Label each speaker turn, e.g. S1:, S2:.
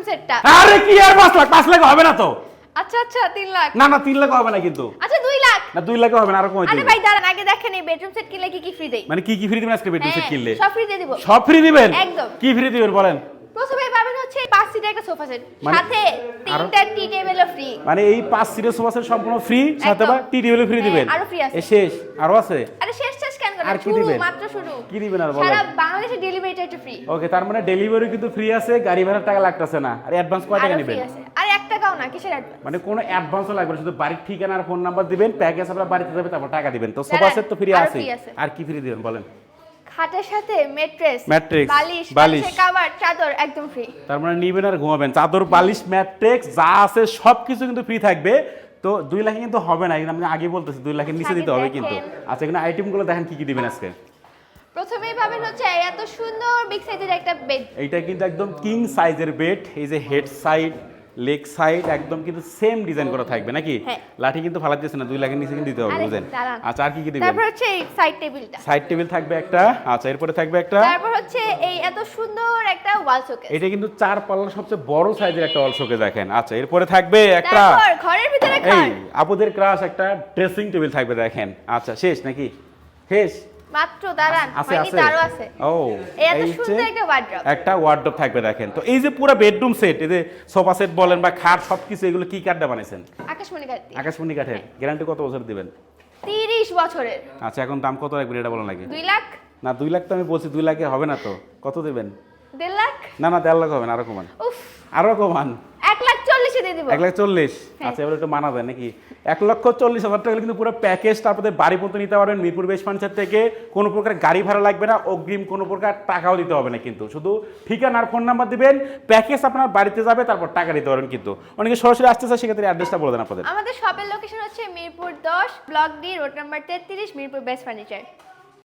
S1: সেটটা।
S2: আরে কি আর 5 লাখ হবে না তো।
S1: আচ্ছা আচ্ছা 3 লাখ।
S2: না 3 লাখ হবে না কিন্তু।
S1: আচ্ছা 2 লাখ।
S2: না 2 লাখ হবে না, আরো কমাই দিবেন।
S1: আরে ভাই দাঁড়ান, আগে দেখেন এই বেডরুম সেট কিনলে কি কি ফ্রি দেই।
S2: মানে কি ফ্রি দিবেন আজকে বেডরুম সেট কিনলে?
S1: সব ফ্রি দিয়ে দিব।
S2: সব ফ্রি দিবেন?
S1: একদম।
S2: কি ফ্রি দিবেন বলেন?
S1: প্রথমে পাবেন হচ্ছে 5 সিটের একটা সোফা সেট,
S2: মানে
S1: সাথে 3টা টি টেবিলও ফ্রি।
S2: মানে এই 5 সিটের সোফা সেট সম্পূর্ণ ফ্রি, সাথে আবার টি টেবিলও ফ্রি দিবেন?
S1: আরো ফ্রি আছে।
S2: শেষ আরো আছে?
S1: আরে শেষ কেন
S2: আর
S1: করেন?
S2: কি
S1: শুরু,
S2: দিবেন?
S1: মাত্র শুরু।
S2: কি দিবেন আর বলেন?
S1: সারা বাংলাদেশে ডেলিভারিটা একটু ফ্রি।
S2: ওকে, তার মানে ডেলিভারি কিন্তু ফ্রি আছে, গাড়ি ভাড়ার টাকা লাগতেছে না। আর অ্যাডভান্স কয় টাকা নেবেন?
S1: আর 1 টাকাও না, কিসের অ্যাডভান্স?
S2: মানে কোনো অ্যাডভান্সও লাগবে না, শুধু বাড়ির ঠিকানা আর ফোন নাম্বার দিবেন, প্যাকেজ আপনার বাড়িতে যাবে, তারপর টাকা দিবেন। তো সোফা সেট তো ফ্রি আছে, আর কি ফ্রি দিবেন বলেন?
S1: খাটের সাথে ম্যাট্রেস, বালিশ,
S2: বালিশ,
S1: কভার, চাদর একদম ফ্রি।
S2: তার মানে নিবেন আর ঘুমাবেন। চাদর, বালিশ, ম্যাট্রেস যা আছে সবকিছু কিন্তু ফ্রি থাকবে। তো 2 লাখে কিন্তু হবে না, আমি আগে বলতেছি 2 লাখের নিচে দিতে হবে কিন্তু। আচ্ছা, এখানে আইটেমগুলো দেখেন কি কি দিবেন আজকে।
S1: প্রথমেই পাবেন হচ্ছে এত সুন্দর বিগ সাইজের একটা বেড।
S2: এইটা কিন্তু একদম কিং সাইজের বেড। এই যে হেড সাইড, লেগ সাইড একদম কিন্তু সেম ডিজাইন করা থাকবে নাকি? লাঠি কিন্তু ফালা দিতেছে না, 2 লাখের নিচে কিন্তু দিতে হবে, বুঝেন? আচ্ছা, আর কি কি দিবেন?
S1: তারপর হচ্ছে এই সাইড টেবিলটা,
S2: সাইড টেবিল থাকবে একটা। আচ্ছা, এরপরে থাকবে একটা।
S1: তারপর হচ্ছে এই এত সুন্দর একটা ওয়াল শোকেস।
S2: এটা কিন্তু 4 পাল্লার সবচেয়ে বড় সাইজের একটা ওয়াল শোকেস দেখেন। আচ্ছা, এরপরে থাকবে একটা,
S1: তারপর ঘরের ভিতরে
S2: এই আপুদের ক্রাশ একটা ড্রেসিং টেবিল থাকবে দেখেন। আচ্ছা, শেষ নাকি? শেষ
S1: মাত্র দাঁড়ান,
S2: আছে
S1: মানে তারও আছে।
S2: ও,
S1: এত সুন্দর একটা ওয়ার্ড্রপ,
S2: একটা ওয়ার্ড্রপ থাকবে দেখেন। তো এই যে পুরো বেডরুম সেট, এই যে সোফা সেট বলেন বা খাট, সবকিছু এগুলো কি কাঠটা বানাইছেন?
S1: আকাশমণি কাঠ দিয়ে।
S2: আকাশমণি কাঠের। গ্যারান্টি কত বছর দিবেন?
S1: 30 বছরের।
S2: আচ্ছা, এখন দাম কত রাখবেন এটা বলেন লাগে?
S1: 2 লাখ।
S2: না 2 লাখ তো আমি বলছি, 2 লাখে হবে না তো। কত দিবেন?
S1: 1.5 লাখ।
S2: না 1.5 লাখ হবে না, আরো কমান।
S1: উফ,
S2: আরো কমান।
S1: 1,40,000 দিয়ে দিব।
S2: 1,40,000। আচ্ছা, এবার একটু মানা যায় নাকি? 1,40,000 টাকা কিন্তু পুরো প্যাকেজ আপনাদের বাড়ি পর্যন্ত নিতে পারবেন মিরপুর বেশ ফার্নিচার থেকে। কোনো প্রকার গাড়ি ভাড়া লাগবে না, অগ্রিম কোনো প্রকার টাকাও দিতে হবে না কিন্তু। শুধু ঠিকানা আর ফোন নাম্বার দিবেন, প্যাকেজ আপনার বাড়িতে যাবে, তারপর টাকা দিতে পারবেন কিন্তু। অনেকে সরাসরি আসতে চায়, সেক্ষেত্রে অ্যাড্রেসটা বলে দেন আপনাদের।
S1: আমাদের শপের লোকেশন হচ্ছে Mirpur 10 block D road number 33 Mirpur best furniture.